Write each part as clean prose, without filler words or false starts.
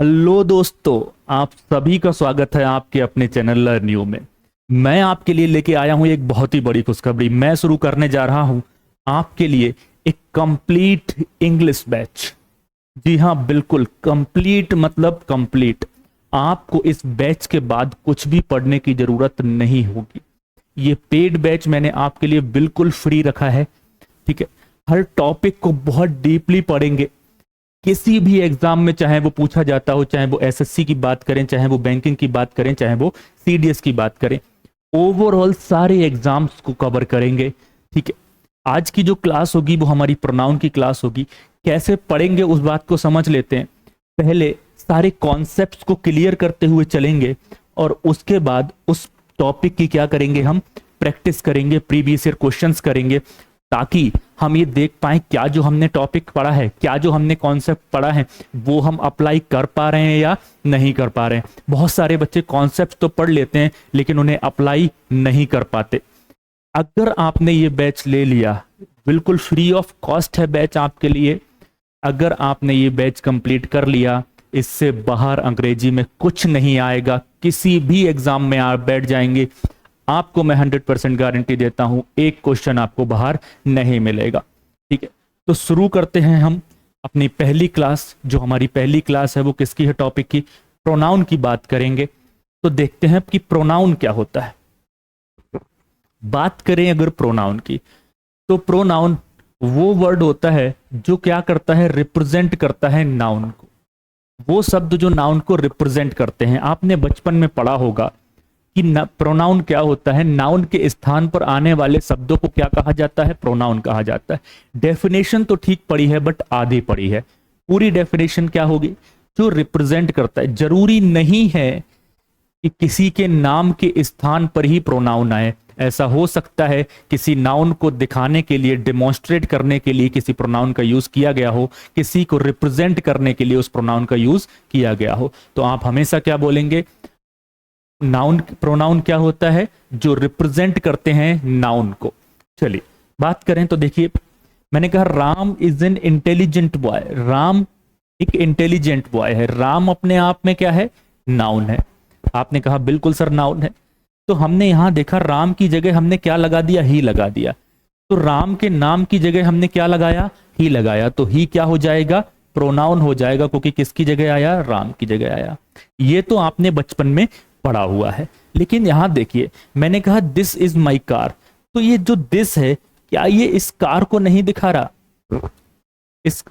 Hello दोस्तों, आप सभी का स्वागत है आपके अपने चैनल लर्न यू में। मैं आपके लिए लेके आया हूं एक बहुत ही बड़ी खुशखबरी। मैं शुरू करने जा रहा हूं आपके लिए एक कंप्लीट इंग्लिश बैच। जी हाँ, बिल्कुल कंप्लीट मतलब कंप्लीट। आपको इस बैच के बाद कुछ भी पढ़ने की जरूरत नहीं होगी। ये पेड बैच मैंने आपके लिए बिल्कुल फ्री रखा है। ठीक है, हर टॉपिक को बहुत डीपली पढ़ेंगे। किसी भी एग्जाम में चाहे वो पूछा जाता हो, चाहे वो एसएससी की बात करें, चाहे वो बैंकिंग की बात करें, चाहे वो सीडीएस की बात करें, ओवरऑल सारे एग्जाम्स को कवर करेंगे। ठीक है, आज की जो क्लास होगी वो हमारी प्रोनाउन की क्लास होगी। कैसे पढ़ेंगे उस बात को समझ लेते हैं। पहले सारे कॉन्सेप्ट्स को क्लियर करते हुए चलेंगे और उसके बाद उस टॉपिक की क्या करेंगे, हम प्रैक्टिस करेंगे, प्रीवियस ईयर क्वेश्चंस करेंगे, ताकि हम ये देख पाए क्या जो हमने टॉपिक पढ़ा है, क्या जो हमने कॉन्सेप्ट पढ़ा है वो हम अप्लाई कर पा रहे हैं या नहीं कर पा रहे हैं। बहुत सारे बच्चे कॉन्सेप्ट तो पढ़ लेते हैं लेकिन उन्हें अप्लाई नहीं कर पाते। अगर आपने ये बैच ले लिया, बिल्कुल फ्री ऑफ कॉस्ट है बैच आपके लिए। अगर आपने ये बैच कंप्लीट कर लिया, इससे बाहर अंग्रेजी में कुछ नहीं आएगा। किसी भी एग्जाम में आप बैठ जाएंगे, आपको मैं 100% गारंटी देता हूं, एक क्वेश्चन आपको बाहर नहीं मिलेगा। ठीक है, तो शुरू करते हैं हम अपनी पहली क्लास। जो हमारी पहली क्लास है वो किसकी है, टॉपिक की, प्रोनाउन की बात करेंगे। तो देखते हैं कि प्रोनाउन क्या होता है। बात करें अगर प्रोनाउन की, तो प्रोनाउन वो वर्ड होता है जो क्या करता है, रिप्रेजेंट करता है नाउन को। वो शब्द जो नाउन को रिप्रेजेंट करते हैं। आपने बचपन में पढ़ा होगा कि प्रोनाउन क्या होता है। नाउन के स्थान पर आने वाले शब्दों को क्या कहा जाता है, प्रोनाउन कहा जाता है। डेफिनेशन तो ठीक पढ़ी है बट आधी पढ़ी है। पूरी डेफिनेशन क्या होगी, जो रिप्रेजेंट करता है। जरूरी नहीं है कि किसी के नाम के स्थान पर ही प्रोनाउन आए। ऐसा हो सकता है किसी नाउन को दिखाने के लिए, डेमोन्स्ट्रेट करने के लिए किसी प्रोनाउन का यूज किया गया हो, किसी को रिप्रेजेंट करने के लिए उस प्रोनाउन का यूज किया गया हो। तो आप हमेशा क्या बोलेंगे, नाउन प्रोनाउन क्या होता है, जो रिप्रेजेंट करते हैं नाउन को। चलिए बात करें तो देखिए, मैंने कहा Ram is an intelligent boy. Ram एक इंटेलिजेंट बॉय है। राम अपने आप में क्या है, नाउन है। आपने कहा बिल्कुल सर नाउन है। तो हमने यहां देखा राम की जगह हमने क्या लगा दिया, ही लगा दिया। तो राम के नाम की जगह हमने क्या लगाया, ही लगाया। तो ही क्या हो जाएगा, प्रोनाउन हो जाएगा, क्योंकि किसकी जगह आया, राम की जगह आया। ये तो आपने बचपन में पड़ा हुआ है। लेकिन यहां देखिए, मैंने कहा दिस इज माई कार। तो ये जो दिस है, क्या ये इस कार को नहीं दिखा रहा।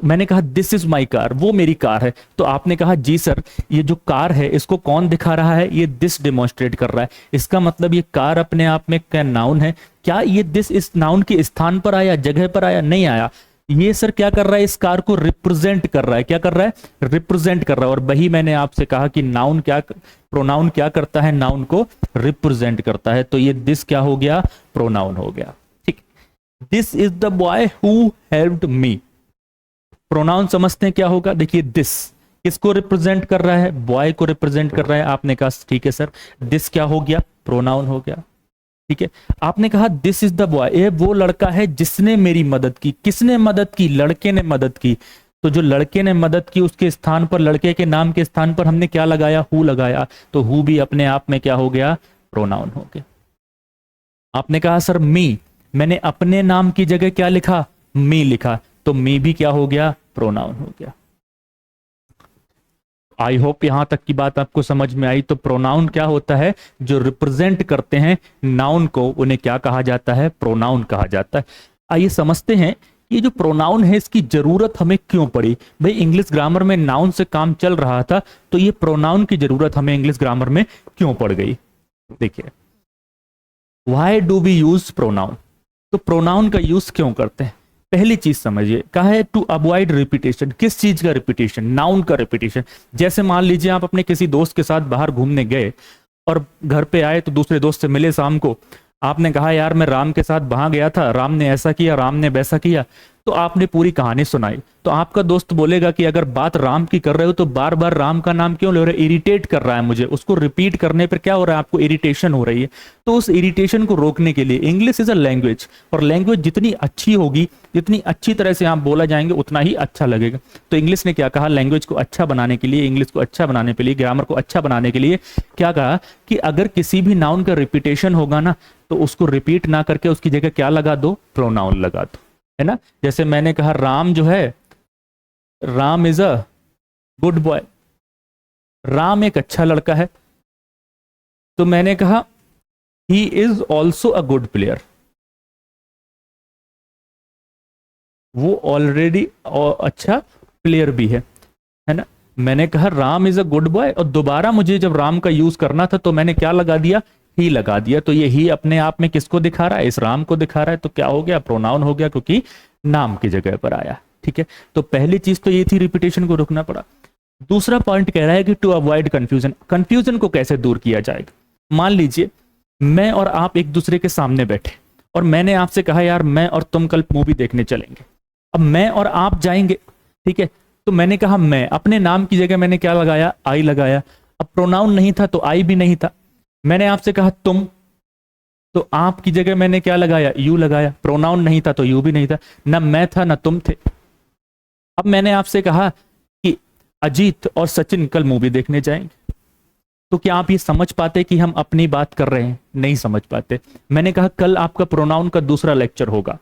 मैंने कहा दिस इज माई कार, वो मेरी कार है। तो आपने कहा जी सर, ये जो कार है इसको कौन दिखा रहा है, ये दिस डेमोन्स्ट्रेट कर रहा है। इसका मतलब ये कार अपने आप में क्या नाउन है। क्या ये दिस इस नाउन के स्थान पर आया, जगह पर आया, नहीं आया। ये सर क्या कर रहा है, इस कार को रिप्रेजेंट कर रहा है। क्या कर रहा है, रिप्रेजेंट कर रहा है। और वही मैंने आपसे कहा कि नाउन क्या, प्रोनाउन क्या करता है, नाउन को रिप्रेजेंट करता है। तो ये दिस क्या हो गया, प्रोनाउन हो गया। ठीक, this is the boy who helped me. Pronoun समझते हैं क्या होगा, देखिए दिस किसको रिप्रेजेंट कर रहा है, बॉय को रिप्रेजेंट कर रहा है। आपने कहा ठीक है सर, दिस क्या हो गया, प्रोनाउन हो गया। ठीक है, आपने कहा दिस इज द बॉय, ये वो लड़का है जिसने मेरी मदद की। किसने मदद की, लड़के ने मदद की। तो जो लड़के ने मदद की उसके स्थान पर, लड़के के नाम के स्थान पर हमने क्या लगाया, हु लगाया। तो हु भी अपने आप में क्या हो गया, प्रोनाउन हो गया। आपने कहा सर मी, मैंने अपने नाम की जगह क्या लिखा, मी लिखा। तो मी भी क्या हो गया, प्रोनाउन हो गया। आई होप यहां तक की बात आपको समझ में आई। तो प्रोनाउन क्या होता है, जो रिप्रेजेंट करते हैं नाउन को, उन्हें क्या कहा जाता है, प्रोनाउन कहा जाता है। आइए समझते हैं ये जो प्रोनाउन है इसकी जरूरत हमें क्यों पड़ी। भाई इंग्लिश ग्रामर में नाउन से काम चल रहा था, तो ये प्रोनाउन की जरूरत हमें इंग्लिश ग्रामर में क्यों पड़ गई। देखिए, why do we use pronoun. तो प्रोनाउन का यूज क्यों करते हैं, पहली चीज समझिए। कहा है टू अवॉइड रिपीटेशन। किस चीज का रिपीटेशन, नाउन का रिपीटेशन। जैसे मान लीजिए आप अपने किसी दोस्त के साथ बाहर घूमने गए और घर पे आए तो दूसरे दोस्त से मिले शाम को। आपने कहा यार मैं राम के साथ वहां गया था, राम ने ऐसा किया, राम ने वैसा किया। तो आपने पूरी कहानी सुनाई, तो आपका दोस्त बोलेगा कि अगर बात राम की कर रहे हो तो बार बार राम का नाम क्यों ले रहे हो, इरिटेट कर रहा है मुझे, उसको रिपीट करने पर क्या हो रहा है, आपको इरिटेशन हो रही है। तो उस इरिटेशन को रोकने के लिए इंग्लिश इज अ लैंग्वेज, और लैंग्वेज जितनी अच्छी होगी, जितनी अच्छी तरह से आप बोला जाएंगे उतना ही अच्छा लगेगा। तो इंग्लिश ने क्या कहा, लैंग्वेज को अच्छा बनाने के लिए, इंग्लिश को अच्छा बनाने के लिए, ग्रामर को अच्छा बनाने के लिए क्या कहा कि अगर किसी भी नाउन का रिपीटेशन होगा ना, तो उसको रिपीट ना करके उसकी जगह क्या लगा दो, प्रोनाउन लगा दो, है ना। जैसे मैंने कहा राम जो है, Ram is a good boy, Ram एक अच्छा लड़का है, तो मैंने कहा he is also a good player, वो ऑलरेडी अच्छा प्लेयर भी है ना। मैंने कहा Ram is a good boy, और दोबारा मुझे जब राम का यूज करना था तो मैंने क्या लगा दिया, ही लगा दिया। तो ये ही अपने आप में किसको दिखा रहा है, इस राम को दिखा रहा है। तो क्या हो गया, प्रोनाउन हो गया, क्योंकि नाम की जगह पर आया। ठीक है, तो पहली चीज तो ये थी, रिपीटेशन को रोकना पड़ा। दूसरा पॉइंट कह रहा है कि टू अवॉइड कंफ्यूजन, कंफ्यूजन को कैसे दूर किया जाएगा। मान लीजिए मैं और आप एक दूसरे के सामने बैठे, और मैंने आपसे कहा यार मैं और तुम कल मूवी देखने चलेंगे। अब मैं और आप जाएंगे, ठीक है, तो मैंने कहा मैं, अपने नाम की जगह मैंने क्या लगाया, आई लगाया। अब प्रोनाउन नहीं था तो आई भी नहीं था। मैंने आपसे कहा तुम, तो आप की जगह मैंने क्या लगाया, यू लगाया, प्रोनाउन नहीं था तो यू भी नहीं था, ना मैं था ना तुम थे। अब मैंने आपसे कहा कि अजीत और सचिन कल मूवी देखने जाएंगे, तो क्या आप ये समझ पाते कि हम अपनी बात कर रहे हैं, नहीं समझ पाते। मैंने कहा कल आपका प्रोनाउन का दूसरा लेक्चर होगा,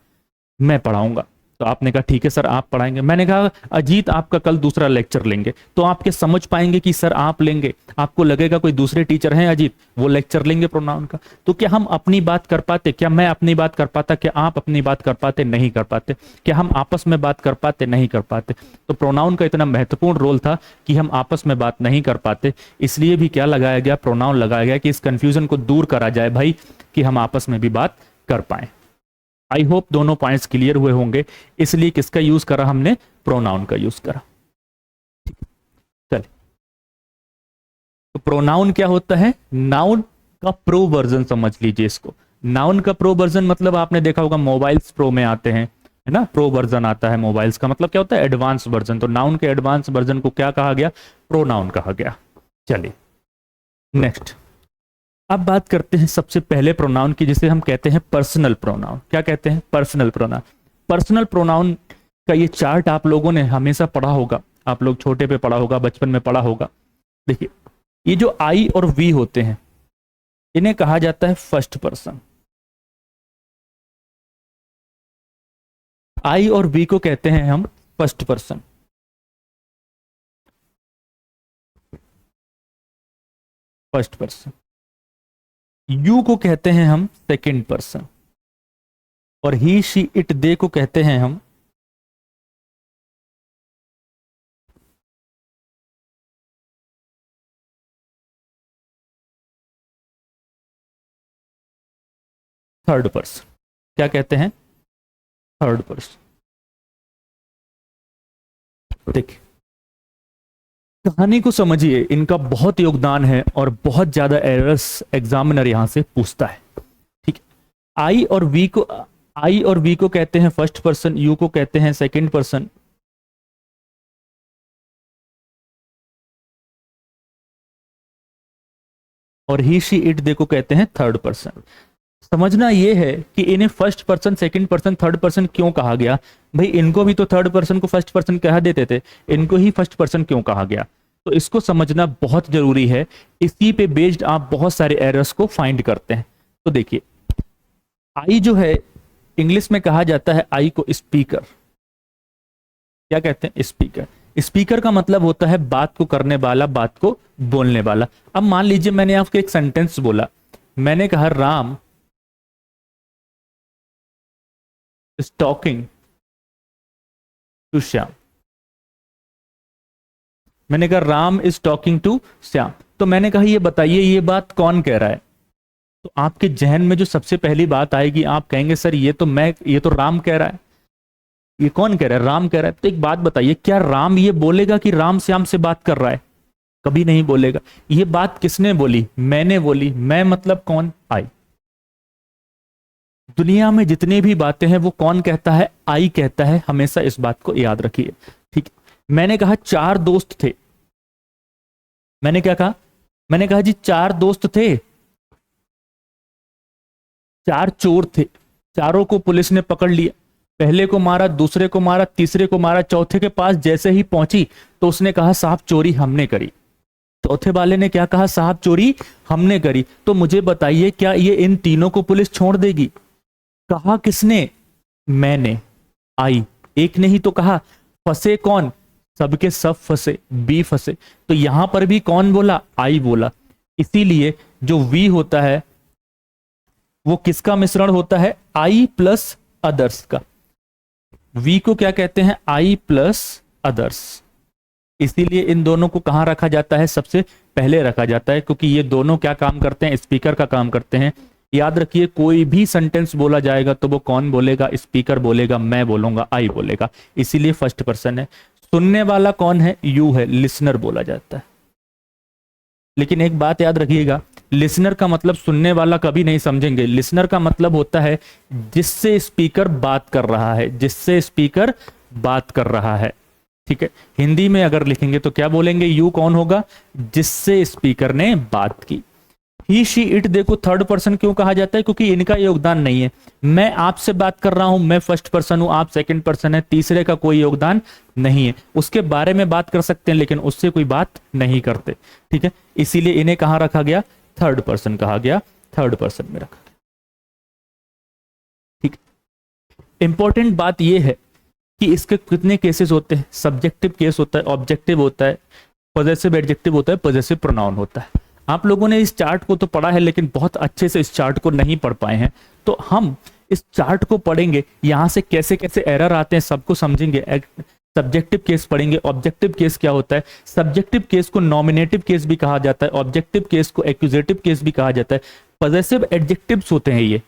मैं पढ़ाऊंगा, तो आपने कहा ठीक है सर आप पढ़ाएंगे। मैंने कहा अजीत आपका कल दूसरा लेक्चर लेंगे, तो आप क्या समझ पाएंगे कि सर आप लेंगे, आपको लगेगा कोई दूसरे टीचर हैं अजीत, वो लेक्चर लेंगे प्रोनाउन का। तो क्या हम अपनी बात कर पाते, क्या मैं अपनी बात कर पाता, क्या आप अपनी बात कर पाते, नहीं कर पाते। क्या हम आपस में बात कर पाते, नहीं कर पाते। तो प्रोनाउन का इतना महत्वपूर्ण रोल था कि हम आपस में बात नहीं कर पाते, इसलिए भी क्या लगाया गया, प्रोनाउन लगाया गया, कि इस कंफ्यूजन को दूर करा जाए भाई, कि हम आपस में भी बात कर पाए। आई होप दोनों पॉइंट्स क्लियर हुए होंगे, इसलिए किसका यूज करा हमने, प्रोनाउन का यूज करा। चलिए, तो प्रोनाउन क्या होता है, नाउन का प्रो वर्जन समझ लीजिए इसको। नाउन का प्रो वर्जन मतलब आपने देखा होगा मोबाइल्स प्रो में आते हैं, है ना, प्रो वर्जन आता है मोबाइल्स का, मतलब क्या होता है, एडवांस वर्जन। तो नाउन के एडवांस वर्जन को क्या कहा गया, प्रोनाउन कहा गया। चलिए नेक्स्ट, अब बात करते हैं सबसे पहले प्रोनाउन की, जिसे हम कहते हैं पर्सनल प्रोनाउन। क्या कहते हैं, पर्सनल प्रोनाउन। पर्सनल प्रोनाउन का ये चार्ट आप लोगों ने हमेशा पढ़ा होगा, आप लोग छोटे पे पढ़ा होगा, बचपन में पढ़ा होगा। देखिए ये जो आई और वी होते हैं, इन्हें कहा जाता है फर्स्ट पर्सन। आई और वी को कहते हैं हम first person, first person. You को कहते हैं हम सेकंड पर्सन, और ही शी इट दे को कहते हैं हम थर्ड पर्सन। क्या कहते हैं, थर्ड पर्सन। देखिए कहानी को समझिए, इनका बहुत योगदान है और बहुत ज्यादा एरर्स एग्जामिनर यहां से पूछता है। ठीक है, आई और वी को, आई और वी को कहते हैं फर्स्ट पर्सन, यू को कहते हैं सेकंड पर्सन, और ही शी इट दे को कहते हैं थर्ड पर्सन। समझना यह है कि इन्हें first person, second person, third person क्यों कहा गया। भाई इनको भी तो थर्ड पर्सन को फर्स्ट पर्सन कहा देते थे, इनको ही फर्स्ट पर्सन क्यों कहा गया, तो इसको समझना बहुत जरूरी है। इसी पे बेस्ड आप बहुत सारे एरर्स को फाइंड करते हैं। तो देखिए आई जो है, इंग्लिश में कहा जाता है आई को स्पीकर। क्या कहते हैं, स्पीकर। स्पीकर का मतलब होता है बात को करने वाला, बात को बोलने वाला। अब मान लीजिए मैंने आपको एक सेंटेंस बोला, मैंने कहा Ram is talking to Shyam. मैंने कहा Ram is talking to Shyam, तो मैंने कहा ये बताइए ये बात कौन कह रहा है। तो आपके जहन में जो सबसे पहली बात आएगी, आप कहेंगे सर ये तो मैं, ये तो राम कह रहा है। ये कौन कह रहा है, राम कह रहा है। तो एक बात बताइए, क्या राम ये बोलेगा कि राम श्याम से बात कर रहा है, कभी नहीं बोलेगा। ये बात किसने बोली, मैंने बोली। मैं मतलब कौन, आई। दुनिया में जितनी भी बातें हैं वो कौन कहता है? आई कहता है। हमेशा इस बात को याद रखिए, ठीक है। मैंने कहा 4 दोस्त थे। मैंने क्या कहा? मैंने कहा जी 4 दोस्त थे, 4 चोर थे, चारों को पुलिस ने पकड़ लिया। पहले को मारा, दूसरे को मारा, तीसरे को मारा, चौथे के पास जैसे ही पहुंची तो उसने कहा साहब चोरी हमने करी। चौथे वाले ने क्या कहा? साहब चोरी हमने करी। तो मुझे बताइए क्या ये इन तीनों को पुलिस छोड़ देगी? कहा किसने? मैंने, आई। एक ने ही तो कहा। फंसे कौन? सबके सब फंसे, बी फंसे। तो यहां पर भी कौन बोला? आई बोला। इसीलिए जो वी होता है वो किसका मिश्रण होता है? आई प्लस अदर्स का। वी को क्या कहते हैं? आई प्लस अदर्स। इसीलिए इन दोनों को कहां रखा जाता है? सबसे पहले रखा जाता है, क्योंकि ये दोनों क्या काम करते हैं? स्पीकर का काम करते हैं। याद रखिए, कोई भी सेंटेंस बोला जाएगा तो वो कौन बोलेगा? स्पीकर बोलेगा, मैं बोलूंगा, आई बोलेगा। इसीलिए फर्स्ट पर्सन है। सुनने वाला कौन है? यू है, लिसनर बोला जाता है। लेकिन एक बात याद रखिएगा, लिसनर का मतलब सुनने वाला कभी नहीं समझेंगे। लिसनर का मतलब होता है जिससे स्पीकर बात कर रहा है, जिससे स्पीकर बात कर रहा है, ठीक है। हिंदी में अगर लिखेंगे तो क्या बोलेंगे? यू कौन होगा? जिससे स्पीकर ने बात की। ही शी इट देखो थर्ड पर्सन क्यों कहा जाता है? क्योंकि इनका योगदान नहीं है। मैं आपसे बात कर रहा हूं, मैं फर्स्ट पर्सन हूं, आप सेकंड पर्सन है, तीसरे का कोई योगदान नहीं है। उसके बारे में बात कर सकते हैं लेकिन उससे कोई बात नहीं करते, ठीक है। इसीलिए इन्हें कहां रखा गया? थर्ड पर्सन कहा गया, थर्ड पर्सन में रखा गया, ठीक। इंपॉर्टेंट बात यह है कि इसके कितने केसेस होते हैं? सब्जेक्टिव केस होता है, ऑब्जेक्टिव होता है, पॉजेसिव एडजेक्टिव होता है, पॉजेसिव प्रोनाउन होता है। आप लोगों ने इस चार्ट को तो पढ़ा है लेकिन बहुत अच्छे से इस चार्ट को नहीं पढ़ पाए हैं, तो हम इस चार्ट को पढ़ेंगे, यहां से कैसे कैसे एरर आते हैं सबको समझेंगे। सब्जेक्टिव केस पढ़ेंगे। ऑब्जेक्टिव केस क्या होता है? सब्जेक्टिव केस को नॉमिनेटिव केस भी कहा जाता है, ऑब्जेक्टिव केस को एक्यूजेटिव केस भी कहा जाता है। पॉजेसिव एडजेक्टिव्स होते हैं ये,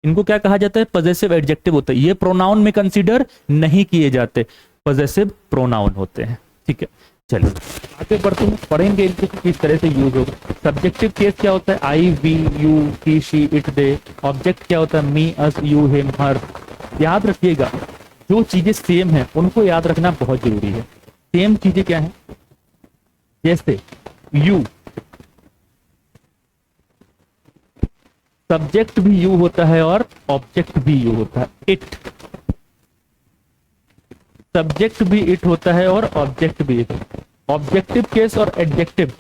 इनको क्या कहा जाता है? पॉजेसिव एडजेक्टिव होता है। ये प्रोनाउन में कंसीडर नहीं किए जाते, पॉजेसिव प्रोनाउन होते हैं, ठीक है। चलिए आगे बढ़ते हैं, पढ़ेंगे इनको किस तरह से यूज होगा। सब्जेक्टिव केस क्या होता है? I, we, you, he, she, it, they. Object क्या होता है? Me, us, you, him, her. याद रखिएगा, जो चीजें सेम है उनको याद रखना बहुत जरूरी है। सेम चीजें क्या है? जैसे यू, सब्जेक्ट भी यू होता है और ऑब्जेक्ट भी यू होता है। इट, सब्जेक्ट भी इट होता है और ऑब्जेक्ट भी इट। ऑब्जेक्टिव केस और एडजेक्टिव,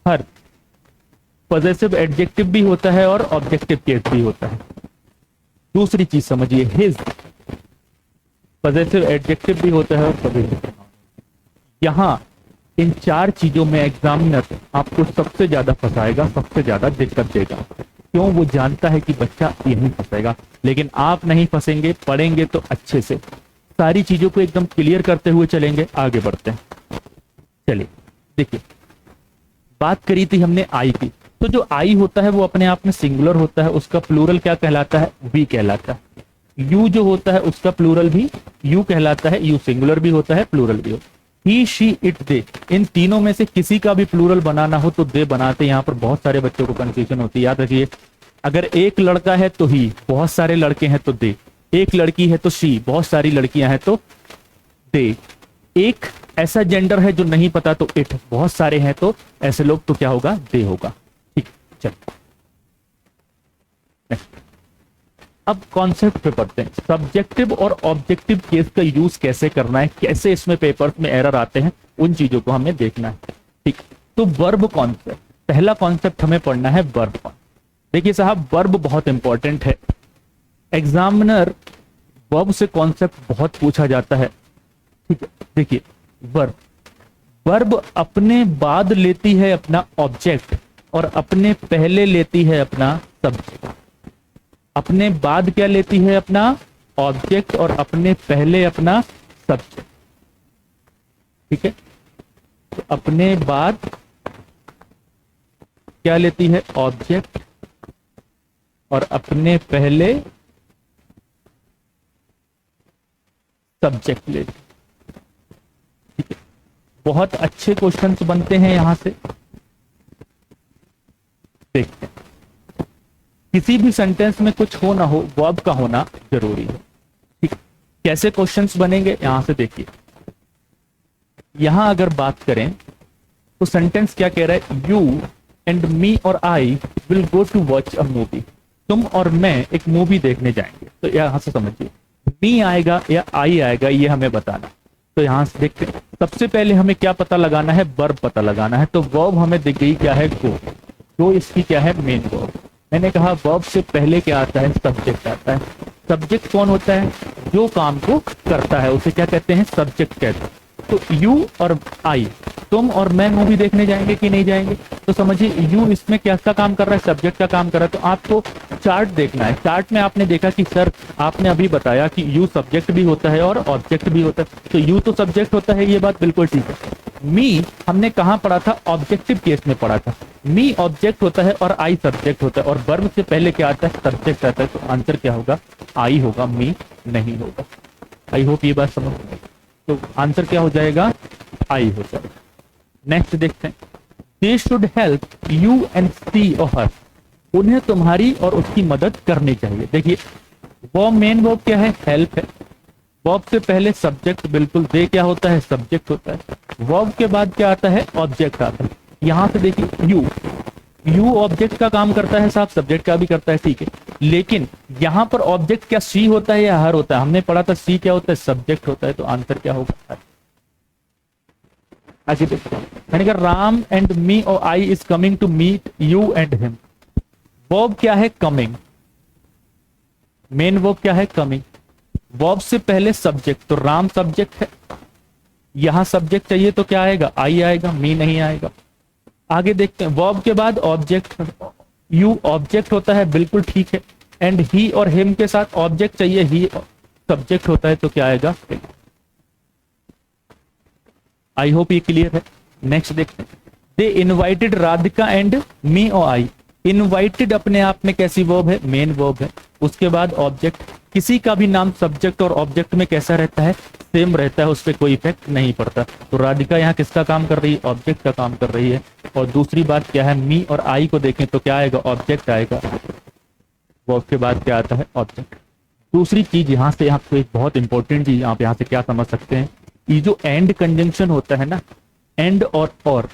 हर। पॉजेसिव एडजेक्टिव भी होता है और ऑब्जेक्टिव केस भी होता है। दूसरी चीज समझिए, हिज, पॉजेसिव एडजेक्टिव भी होता है और पॉजेसिव। यहां इन 4 चीजों में एग्जामिनर आपको सबसे ज्यादा फंसाएगा, सबसे ज्यादा दिक्कत देगा। क्यों? वो जानता है कि बच्चा यहीं फंसेगा, लेकिन आप नहीं फंसेंगे। पढ़ेंगे तो अच्छे से सारी चीजों को एकदम क्लियर करते हुए चलेंगे। आगे बढ़ते हैं, चलिए देखिए, बात करी थी हमने आई की। तो जो आई होता है वो अपने आप में सिंगुलर होता है, उसका प्लूरल क्या कहलाता है? वी कहलाता है। यू जो होता है उसका प्लूरल भी यू कहलाता है। यू सिंगुलर भी होता है, प्लूरल भी होता है। ही, शी, इट, दे, इन तीनों में से किसी का भी प्लूरल बनाना हो तो दे बनाते। यहां पर बहुत सारे बच्चों को कंफ्यूजन होती है। याद रखिए, अगर एक लड़का है तो ही, बहुत सारे लड़के हैं तो दे। एक लड़की है तो शी, बहुत सारी लड़कियां हैं तो दे। एक ऐसा जेंडर है जो नहीं पता तो इट, बहुत सारे हैं तो ऐसे लोग तो क्या होगा? दे होगा, ठीक। चलिए अब कॉन्सेप्ट पे पढ़ते हैं। सब्जेक्टिव और ऑब्जेक्टिव केस का यूज कैसे करना है, कैसे इसमें पेपर्स में एरर आते हैं, उन चीजों को हमें देखना है, ठीक। तो वर्ब कॉन्सेप्ट, पहला कॉन्सेप्ट हमें पढ़ना है वर्ब। देखिए साहब, वर्ब बहुत इंपॉर्टेंट है। एग्जामिनर वर्ब से कॉन्सेप्ट बहुत पूछा जाता है, ठीक है। देखिए वर्ब, वर्ब अपने बाद लेती है अपना ऑब्जेक्ट और अपने पहले लेती है अपना सब्जेक्ट। अपने बाद क्या लेती है? अपना ऑब्जेक्ट, और अपने पहले अपना सब्जेक्ट, ठीक है। तो अपने बाद क्या लेती है? ऑब्जेक्ट, और अपने पहले सब्जेक्ट लेती, ठीक है। बहुत अच्छे क्वेश्चंस बनते हैं यहां से, देखते हैं। किसी भी सेंटेंस में कुछ हो ना हो, वर्ब का होना जरूरी है। ठीक, कैसे क्वेश्चंस बनेंगे यहां से देखिए। यहां अगर बात करें तो सेंटेंस क्या कह रहा है, यू एंड मी और I will go to watch a movie. तुम और मैं एक मूवी देखने जाएंगे। तो यहां से समझिए, मी आएगा या आई आएगा ये हमें बताना। तो यहां से देखते हैं, सबसे पहले हमें क्या पता लगाना है, वर्ब पता लगाना है। तो वर्ब हमें दिख गई क्या है, गो। जो इसकी क्या है, मेन वर्ब। मैंने कहा वर्ब से पहले क्या आता है, सब्जेक्ट आता है। सब्जेक्ट कौन होता है, जो काम को करता है उसे क्या कहते हैं, सब्जेक्ट कहते हैं। तो यू और आई, तुम और मैं मूवी देखने जाएंगे कि नहीं जाएंगे। तो समझिए यू इसमें क्या का काम कर रहा है, सब्जेक्ट का काम कर रहा है। तो आपको चार्ट देखना है। चार्ट में आपने देखा कि सर आपने अभी बताया कि यू सब्जेक्ट भी होता है और ऑब्जेक्ट भी होता है। तो यू तो सब्जेक्ट होता है, ये बात बिल्कुल ठीक है। मी हमने कहां पढ़ा था, ऑब्जेक्टिव केस में पढ़ा था। मी ऑब्जेक्ट होता है और आई सब्जेक्ट होता है, और वर्ब से पहले क्या आता है, सब्जेक्ट आता है। तो आंसर क्या होगा, आई होगा, मी नहीं होगा। आई होप ये बात समझ में। तो आंसर क्या हो जाएगा, आई हो जाएगा। नेक्स्ट देखते हैं, they should help you and she और हर। उन्हें तुम्हारी और उसकी मदद करनी चाहिए। देखिए वो मेन वर्ब क्या है, हेल्प है। वर्ब से पहले सब्जेक्ट, बिल्कुल, दे क्या होता है, सब्जेक्ट होता है। वर्ब के बाद क्या आता है, ऑब्जेक्ट आता है। यहां से देखिए यू ऑब्जेक्ट का काम करता है साहब, सब्जेक्ट का भी करता है, ठीक है। लेकिन यहां पर ऑब्जेक्ट क्या सी होता है या हर होता है, हमने पढ़ा था सी क्या होता है, सब्जेक्ट होता है। तो आंसर क्या होगा, आगे देखते हैं। मैंने कहा राम एंड मी और I is coming to meet you and him. Verb क्या है, कमिंग। मेन वर्ब क्या है, कमिंग। वर्ब से पहले सब्जेक्ट, तो राम सब्जेक्ट है। यहां सब्जेक्ट चाहिए तो क्या आएगा, आई आएगा, मी नहीं आएगा। आगे देखते हैं, वर्ब के बाद ऑब्जेक्ट, यू ऑब्जेक्ट होता है, बिल्कुल ठीक है। एंड ही और हिम के साथ ऑब्जेक्ट चाहिए, ही सब्जेक्ट होता है। तो क्या आएगा, आई होप ये क्लियर है। नेक्स्ट देखते हैं, दे इनवाइटेड राधिका एंड मी और आई। इनवाइटेड अपने आप में कैसी वर्ब है, मेन वर्ब है। उसके बाद ऑब्जेक्ट, किसी का भी नाम सब्जेक्ट और ऑब्जेक्ट में कैसा रहता है, सेम रहता है, उस पर कोई इफेक्ट नहीं पड़ता। तो राधिका यहाँ किसका काम कर रही है, ऑब्जेक्ट का काम कर रही है। और दूसरी बात क्या है, मी और आई को देखें तो क्या आएगा, ऑब्जेक्ट आएगा। वर्ब के बाद क्या आता है, ऑब्जेक्ट। दूसरी चीज यहाँ से, आपको एक बहुत इंपॉर्टेंट चीज आप यहाँ से क्या समझ सकते हैं, ये जो एंड कंजंक्शन होता है ना, एंड और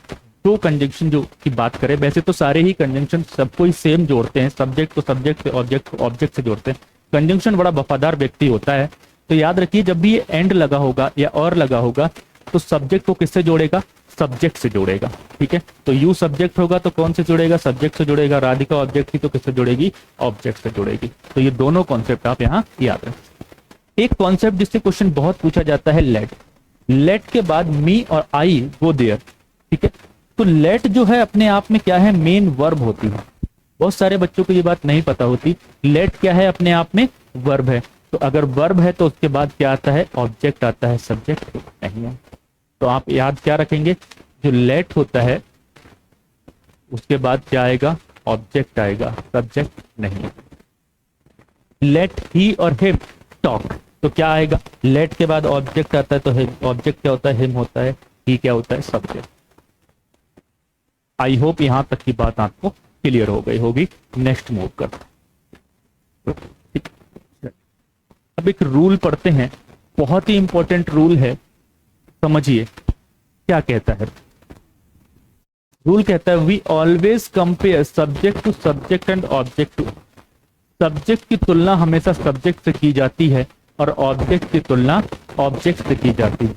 दो कंजंक्शन जो की बात करें, वैसे तो सारे ही कंजंक्शन सबको ही सेम जोड़ते हैं। सब्जेक्ट को सब्जेक्ट से, ऑब्जेक्ट को ऑब्जेक्ट से जोड़ते हैं। कंजंक्शन बड़ा वफादार व्यक्ति होता है। तो याद रखिए जब भी ये एंड लगा होगा या और लगा होगा तो सब्जेक्ट को किससे जोड़ेगा, सब्जेक्ट से जोड़ेगा, ठीक है। तो यू सब्जेक्ट होगा तो कौन से जुड़ेगा, सब्जेक्ट से जुड़ेगा। राधिका ऑब्जेक्ट थी तो किससे जुड़ेगी, ऑब्जेक्ट से जुड़ेगी। तो ये दोनों कॉन्सेप्ट आप यहाँ याद रखें। एक कॉन्सेप्ट जिससे क्वेश्चन बहुत पूछा जाता है, लेट। लेट के बाद मी और आई गो देयर, ठीक है। तो लेट जो है अपने आप में क्या है, मेन वर्ब होती है। बहुत सारे बच्चों को ये बात नहीं पता होती, लेट क्या है, अपने आप में वर्ब है। तो अगर वर्ब है तो उसके बाद क्या आता है, ऑब्जेक्ट आता है, सब्जेक्ट नहीं है। तो आप याद क्या रखेंगे, जो लेट होता है उसके बाद क्या आएगा, ऑब्जेक्ट आएगा, सब्जेक्ट नहीं। लेट ही और हिम टॉक, तो क्या आएगा, लेट के बाद ऑब्जेक्ट आता है तो हिम, ऑब्जेक्ट क्या होता है, हिम होता है, ही क्या होता है, सब्जेक्ट। आई होप यहां तक की बात आपको क्लियर हो गई होगी। नेक्स्ट मूव कर, अब एक रूल पढ़ते हैं, बहुत ही इंपॉर्टेंट रूल है, समझिए क्या कहता है। रूल कहता है we always compare subject to subject and object to. Subject की तुलना हमेशा सब्जेक्ट से की जाती है और ऑब्जेक्ट की तुलना ऑब्जेक्ट से की जाती है,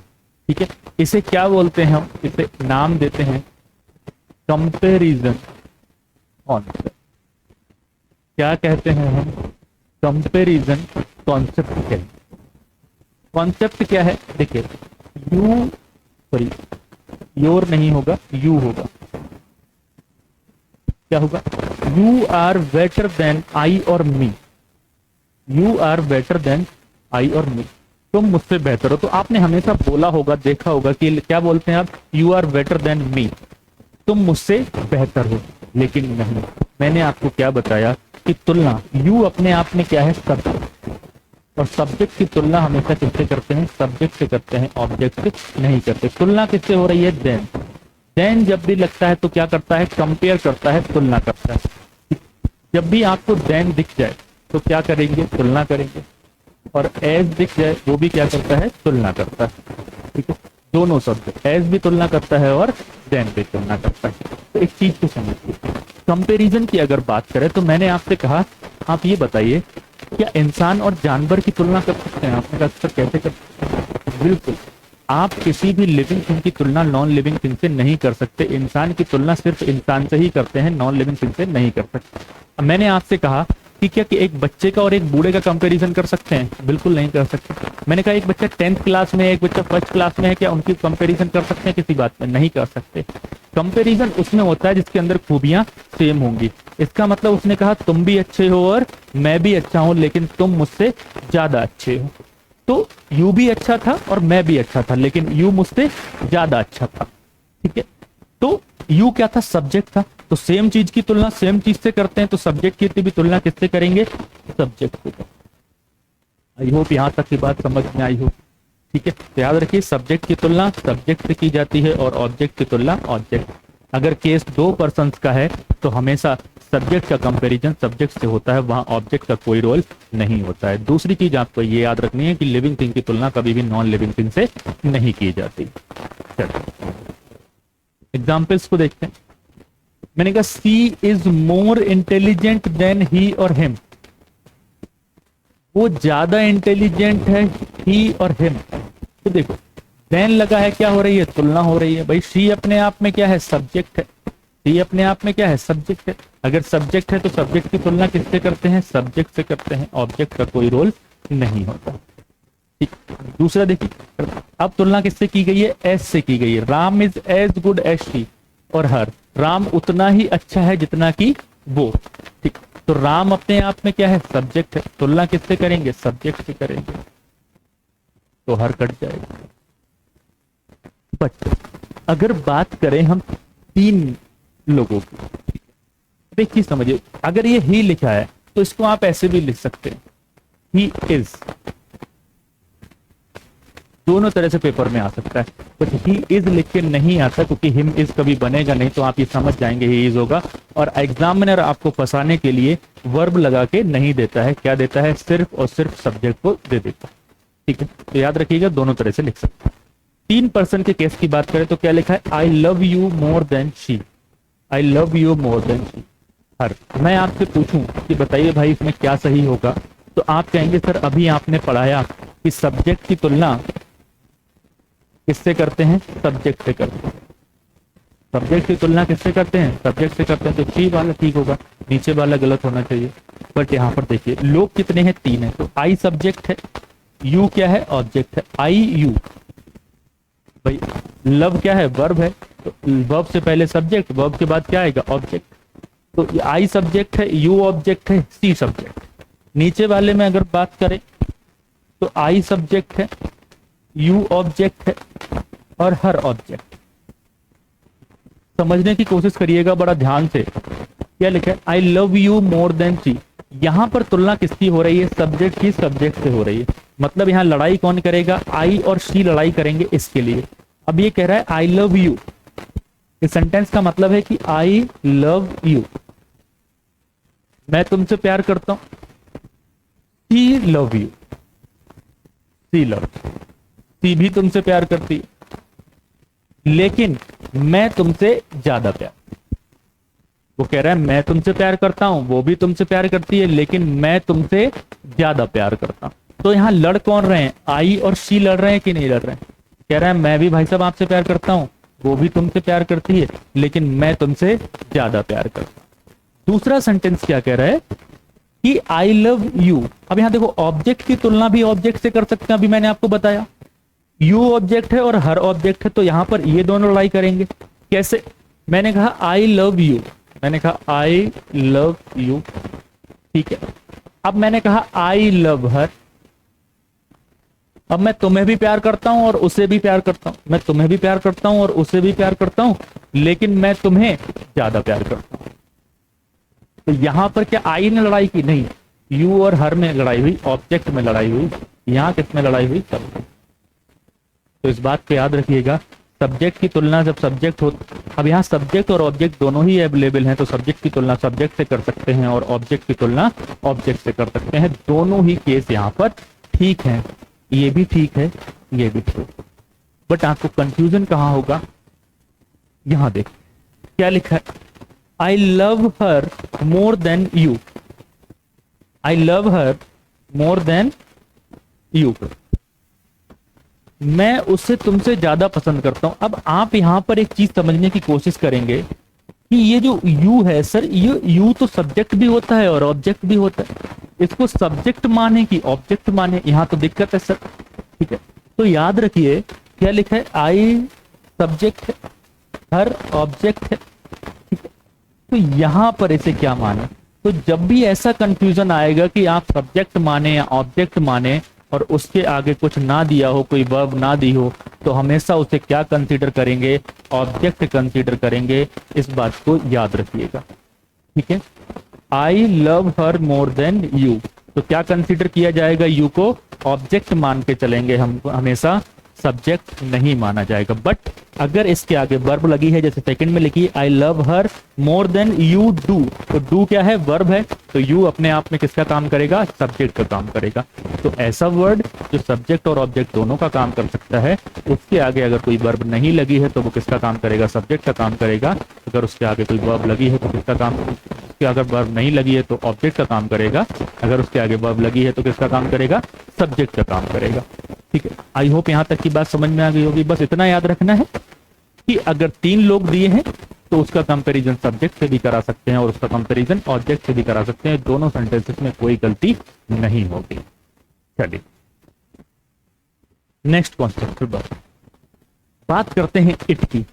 ठीक है। इसे क्या बोलते हैं हम, इसे नाम देते हैं कंपैरिजन कॉन्सेप्ट। क्या कहते हैं हम, कंपैरिजन कॉन्सेप्ट। कॉन्सेप्ट क्या है, देखिए यू, सॉरी योर नहीं होगा, यू होगा। क्या होगा, you are better than I और me. You are better than I और मी, तुम मुझसे बेहतर हो। तो आपने हमेशा बोला होगा, देखा होगा कि क्या बोलते हैं आप, you are better than me, तुम मुझसे बेहतर हो। लेकिन नहीं, मैंने आपको क्या बताया कि तुलना, यू अपने आप में क्या है, सब्जेक्ट, और सब्जेक्ट की तुलना हमेशा किससे करते हैं, सब्जेक्ट से करते हैं, ऑब्जेक्ट से नहीं करते। तुलना किससे हो रही है, देन। देन जब भी लगता है तो क्या करता है, कंपेयर करता है, तुलना करता है। जब भी आपको देन दिख जाए तो क्या करेंगे, तुलना करेंगे, और एज दिख जाए वो भी क्या करता है, तुलना करता है। ठीक है, दोनों शब्द, एज भी तुलना करता है और देन भी तुलना करता है। तो एक चीज को समझिए, कंपैरिजन की अगर बात करें तो मैंने आपसे कहा आप ये बताइए क्या इंसान और जानवर की तुलना कर सकते हैं? आपने कहा सर कैसे कर सकते हैं? बिल्कुल, आप किसी भी लिविंग थिंग की तुलना नॉन लिविंग थिंग से नहीं कर सकते। इंसान की तुलना सिर्फ इंसान से ही करते हैं, नॉन लिविंग थिंग से नहीं कर सकते। अब मैंने आपसे कहा कि क्या कि एक बच्चे का और एक बूढ़े का कंपैरिजन कर सकते हैं? बिल्कुल नहीं कर सकते। मैंने कहा एक बच्चा 10th क्लास में है, एक बच्चा 1st क्लास में है, क्या उनकी कंपैरिजन कर सकते हैं? किसी बात में नहीं कर सकते। कंपैरिजन उसमें होता है जिसके अंदर खूबियां सेम होंगी। इसका मतलब उसने कहा तुम भी अच्छे हो और मैं भी अच्छा हूं, लेकिन तुम मुझसे ज्यादा अच्छे हो। तो यू भी अच्छा था और मैं भी अच्छा था, लेकिन यू मुझसे ज्यादा अच्छा था। ठीक है, तो यू क्या था, सब्जेक्ट था। तो सेम चीज की तुलना सेम चीज से करते हैं, तो सब्जेक्ट की भी तुलना किससे करेंगे, सब्जेक्ट से। आई होप यहां तक की बात समझ में आई हो। ठीक है, तो याद रखिए सब्जेक्ट की तुलना सब्जेक्ट से की जाती है और ऑब्जेक्ट की तुलना ऑब्जेक्ट। अगर केस दो पर्सन्स का है तो हमेशा सब्जेक्ट का कंपैरिजन सब्जेक्ट से होता है, वहां ऑब्जेक्ट का कोई रोल नहीं होता है। दूसरी चीज आपको ये याद रखनी है कि लिविंग थिंग की तुलना कभी भी नॉन लिविंग थिंग से नहीं की जाती। चलिए एग्जाम्पल्स को देखते हैं। मैंने कहा she is more intelligent than he और हिम। वो ज्यादा इंटेलिजेंट है ही और हिम। तो देखो देन लगा है, क्या हो रही है, तुलना हो रही है। भाई सी अपने आप में क्या है, सब्जेक्ट है। सी अपने आप में क्या है, सब्जेक्ट है। अगर सब्जेक्ट है तो सब्जेक्ट की तुलना किससे करते हैं, सब्जेक्ट से करते हैं। ऑब्जेक्ट का कोई रोल नहीं होता। ठीक, दूसरा देखिए, अब तुलना किससे की गई है, एस से की गई है। Ram is as good as she और हर। राम उतना ही अच्छा है जितना कि वो। ठीक, तो राम अपने आप में क्या है, सब्जेक्ट है। तुलना किससे करेंगे, सब्जेक्ट से करेंगे, तो हर कट जाएगा। बट अगर बात करें हम तीन लोगों की, देखिए समझिए, अगर ये ही लिखा है तो इसको आप ऐसे भी लिख सकते हैं, ही इज। दोनों तरह से पेपर में आ सकता है, बट ही इज लिख के नहीं आता क्योंकि हिम इज कभी बनेगा नहीं, तो आप ये समझ जाएंगे ही इज होगा। और एग्जामिनर आपको फंसाने के लिए वर्ब लगा के नहीं देता है, क्या देता है, सिर्फ और सिर्फ सब्जेक्ट को दे देता है। ठीक है, तो याद रखिएगा दोनों तरह से लिख सकते हैं। 3% के केस की बात करें तो क्या लिखा है, I love you more than she. I love you more than she her. मैं आपसे पूछूं कि बताइए भाई इसमें क्या सही होगा, तो आप कहेंगे सर अभी आपने पढ़ाया कि सब्जेक्ट की तुलना किससे करते हैं, सब्जेक्ट से करते हैं। सब्जेक्ट की तुलना किससे करते हैं, सब्जेक्ट से करते हैं, तो सी वाला ठीक होगा, नीचे वाला गलत होना चाहिए। बट यहाँ पर देखिए लोग कितने हैं, 3 है। तो आई सब्जेक्ट है, यू क्या है, ऑब्जेक्ट है। आई यू, भाई लव क्या है, वर्ब है, तो वर्ब से पहले सब्जेक्ट, वर्ब के बाद क्या आएगा, ऑब्जेक्ट। तो आई सब्जेक्ट है, यू ऑब्जेक्ट है, सी सब्जेक्ट। नीचे वाले में अगर बात करें तो आई सब्जेक्ट है, यू ऑब्जेक्ट है और हर ऑब्जेक्ट। समझने की कोशिश करिएगा बड़ा ध्यान से। क्या लिखा है, I love you more than she. यहां पर तुलना किसकी हो रही है, सब्जेक्ट की सब्जेक्ट से हो रही है। मतलब यहां लड़ाई कौन करेगा, आई और शी लड़ाई करेंगे इसके लिए। अब ये कह रहा है आई लव यू, इस सेंटेंस का मतलब है कि आई लव यू, मैं तुमसे प्यार करता हूं। She love you, she love, she भी तुमसे प्यार करती है, लेकिन मैं तुमसे ज्यादा प्यार। वो कह रहा है मैं तुमसे प्यार करता हूं, वो भी तुमसे प्यार करती है, लेकिन मैं तुमसे ज्यादा प्यार करता हूं। तो यहां लड़ कौन रहे हैं, आई और शी लड़ रहे हैं कि नहीं लड़ रहे हैं। कह रहा है मैं भी भाई साहब आपसे प्यार करता हूं, वो भी तुमसे प्यार करती है, लेकिन मैं तुमसे ज्यादा प्यार करता हूं। दूसरा सेंटेंस क्या कह रहा है कि आई लव यू। अब यहां देखो ऑब्जेक्ट की तुलना भी ऑब्जेक्ट से कर सकते हैं, अभी मैंने आपको बताया। यू ऑब्जेक्ट है और हर ऑब्जेक्ट है, तो यहां पर ये दोनों लड़ाई करेंगे। कैसे, मैंने कहा आई लव यू, मैंने कहा आई लव यू, ठीक है। अब मैंने कहा आई लव हर। अब मैं तुम्हें भी प्यार करता हूं और उसे भी प्यार करता हूं, मैं तुम्हें भी प्यार करता हूं और उसे भी प्यार करता हूं, लेकिन मैं तुम्हें ज्यादा प्यार करता हूं। तो यहां पर क्या आई ने लड़ाई की, नहीं, यू और हर में लड़ाई हुई, ऑब्जेक्ट में लड़ाई हुई। यहां किस में लड़ाई हुई, सब। तो इस बात को याद रखिएगा, सब्जेक्ट की तुलना जब सब्जेक्ट हो, अब यहाँ सब्जेक्ट और ऑब्जेक्ट दोनों ही अवेलेबल हैं, तो सब्जेक्ट की तुलना सब्जेक्ट से कर सकते हैं और ऑब्जेक्ट की तुलना ऑब्जेक्ट से कर सकते हैं। दोनों ही केस यहाँ पर ठीक है, ये भी ठीक है, ये भी ठीक। बट आपको कंफ्यूजन कहाँ होगा, यहाँ देख क्या लिखा है, I love her more than you, I love her more than you, मैं उससे तुमसे ज्यादा पसंद करता हूं। अब आप यहां पर एक चीज समझने की कोशिश करेंगे कि ये जो यू है सर, ये यू तो सब्जेक्ट भी होता है और ऑब्जेक्ट भी होता है, इसको सब्जेक्ट माने कि ऑब्जेक्ट माने, यहां तो दिक्कत है सर। ठीक है, तो याद रखिए क्या लिखा है, आई सब्जेक्ट है, हर ऑब्जेक्ट है। ठीक है, तो यहां पर इसे क्या माने, तो जब भी ऐसा कंफ्यूजन आएगा कि आप सब्जेक्ट माने या ऑब्जेक्ट माने और उसके आगे कुछ ना दिया हो, कोई वर्ब ना दी हो, तो हमेशा उसे क्या कंसीडर करेंगे, ऑब्जेक्ट कंसीडर करेंगे। इस बात को याद रखिएगा। ठीक है, I love her more than you, तो क्या कंसीडर किया जाएगा, यू को ऑब्जेक्ट मान के चलेंगे हम, हमेशा सब्जेक्ट नहीं माना जाएगा। बट अगर इसके आगे वर्ब लगी है, जैसे सेकंड में लिखी I love her more than you do, तो डू क्या है, वर्ब है, तो यू अपने आप में किसका काम करेगा, सब्जेक्ट का काम करेगा। तो ऐसा वर्ड जो सब्जेक्ट और ऑब्जेक्ट दोनों का काम कर सकता है, उसके आगे अगर कोई वर्ब नहीं लगी है तो वो किसका काम करेगा, सब्जेक्ट का काम करेगा। अगर उसके आगे कोई वर्ब लगी है तो किसका काम, उसके अगर वर्ब नहीं लगी है तो ऑब्जेक्ट का काम करेगा, अगर उसके आगे वर्ब लगी है तो किसका काम करेगा, सब्जेक्ट का काम करेगा। ठीक है, आई होप यहां तक की बात समझ में आ गई होगी। बस इतना याद रखना है कि अगर 3 लोग दिए हैं तो उसका कंपैरिजन सब्जेक्ट से भी करा सकते हैं और उसका कंपैरिजन ऑब्जेक्ट से भी करा सकते हैं, दोनों सेंटेंसेस में कोई गलती नहीं होगी। चलिए नेक्स्ट कॉन्सेप्ट पर बात करते हैं, इट की।